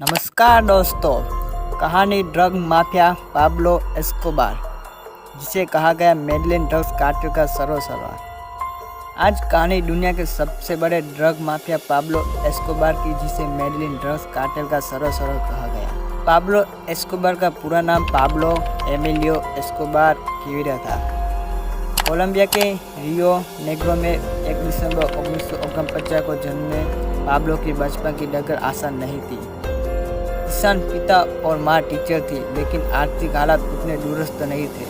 नमस्कार दोस्तों, कहानी ड्रग माफिया पाब्लो एस्कोबार, जिसे कहा गया मेडलिन ड्रग्स कार्टेल का सर्वसर्वा। आज कहानी दुनिया के सबसे बड़े ड्रग माफिया पाब्लो एस्कोबार की, जिसे मेडलिन ड्रग्स कार्टेल का सर्वसर्वा कहा गया। पाब्लो एस्कोबार का पूरा नाम पाब्लो एमिलियो एस्कोबार किविरा था। कोलंबिया के रियो नेग्रो में 1 दिसंबर 1949 को जन्मे पाब्लो की बचपन की डगर आसान नहीं थी। किसान पिता और माँ टीचर थी, लेकिन आर्थिक हालात उतने दूरस्थ नहीं थे।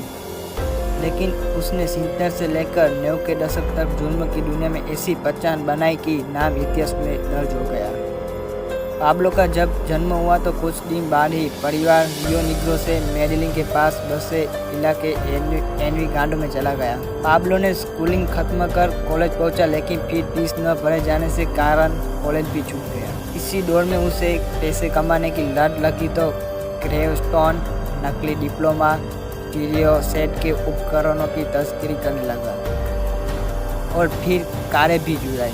लेकिन उसने 70 से लेकर 90 के दशक तक जुर्म की दुनिया में ऐसी पहचान बनाई कि नाम इतिहास में दर्ज हो गया। पाब्लो का जब जन्म हुआ तो कुछ दिन बाद ही परिवार रियो नेग्रो से मेडलिन के पास बसे इलाके एनवी गांडो में चला गया। पाब्लो ने स्कूलिंग खत्म कर कॉलेज पहुंचा, लेकिन फिर फीस न भरे जाने से कारण कॉलेज भी छूट गया। इसी दौर में उसे पैसे कमाने की लत लगी तो ग्रेवस्टोन, नकली डिप्लोमा, स्टीरियो सेट के उपकरणों की तस्करी करने लगा और फिर कारें भी जुड़ाई।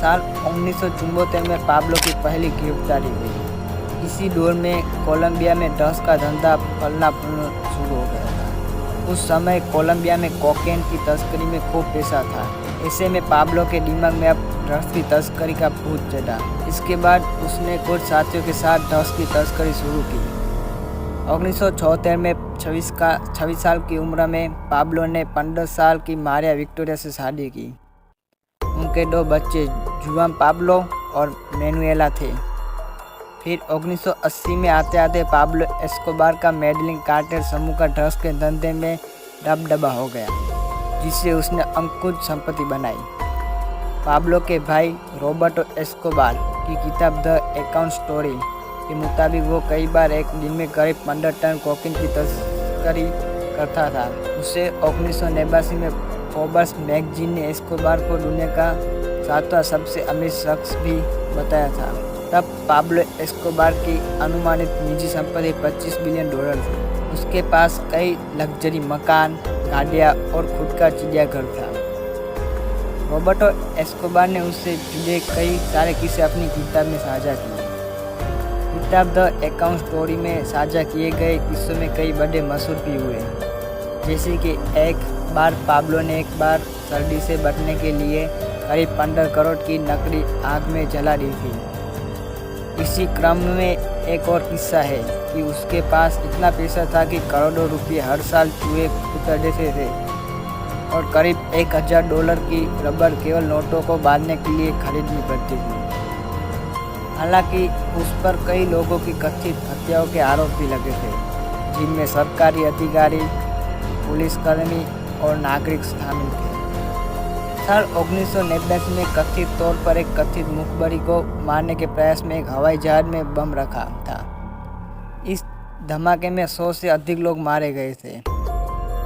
साल 1974 में पाब्लो की पहली गिरफ्तारी हुई। इसी दौर में कोलंबिया में ड्रग्स का धंधा फलना शुरू हो गया था। उस समय कोलंबिया में कोकेन की तस्करी में खूब पैसा था। ऐसे में पाब्लो के दिमाग में अब ड्रग्स की तस्करी का भूत चढ़ा। इसके बाद उसने कुछ साथियों के साथ ड्रग्स की तस्करी शुरू की। 1976 में 26 साल की उम्र में पाब्लो ने 15 साल की मारिया विक्टोरिया से शादी की। उनके 2 बच्चे जुआन पाब्लो और मैनुएला थे। फिर 1980 में आते आते पाब्लो एस्कोबार का मेडलिन कार्टेल समूह का ड्रग्स के धंधे में दबदबा हो गया, जिससे उसने अंकुश संपत्ति बनाई। पाब्लो के भाई रॉबर्टो एस्कोबार की किताब द अकाउंट स्टोरी के मुताबिक वो कई बार एक दिन में करीब 15 टन कोकीन की तस्करी करता था। उसे 1989 में फोर्ब्स मैगजीन ने एस्कोबार को दुनिया का 7वां सबसे अमीर शख्स भी बताया था। तब पाब्लो एस्कोबार की अनुमानित निजी संपत्ति $25 बिलियन थी। उसके पास कई लग्जरी मकान, गाड़ियाँ और खुद का चिड़ियाघर था। रॉबर्टो एस्कोबार ने उससे जुड़े कई सारे किस्से अपनी किताब में साझा किए। किताब द अकाउंट स्टोरी में साझा किए गए किस्सों में कई बड़े मशहूर भी हुए, जैसे कि एक बार पाब्लो ने एक बार सर्दी से बचने के लिए करीब 15 करोड़ की नकली आग में जला दी थी। इसी क्रम में एक और किस्सा है कि उसके पास इतना पैसा था कि करोड़ों रुपये हर साल चूहे उतर देते थे और करीब $1000 की रबर केवल नोटों को बांधने के लिए खरीदनी पड़ती थी। हालांकि उस पर कई लोगों की कथित हत्याओं के आरोप भी लगे थे, जिनमें सरकारी अधिकारी, पुलिसकर्मी और नागरिक शामिल थे। साल 1989 में कथित तौर पर एक कथित मुखबरी को मारने के प्रयास में एक हवाई जहाज में बम रखा था। इस धमाके में 100 से अधिक लोग मारे गए थे।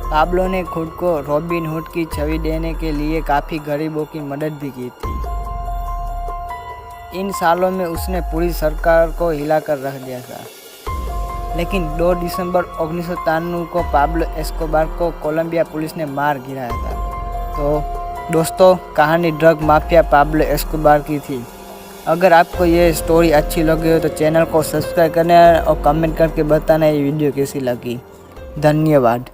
पाब्लो ने खुद को रॉबिन हुड की छवि देने के लिए काफ़ी गरीबों की मदद भी की थी। इन सालों में उसने पूरी सरकार को हिलाकर रख दिया था। लेकिन 2 दिसंबर 1993 को पाब्लो एस्कोबार को कोलंबिया पुलिस ने मार गिराया था। तो दोस्तों, कहानी ड्रग माफिया पाब्लो एस्कोबार की थी। अगर आपको ये स्टोरी अच्छी लगी हो तो चैनल को सब्सक्राइब करना और कमेंट करके बताना ये वीडियो कैसी लगी। धन्यवाद।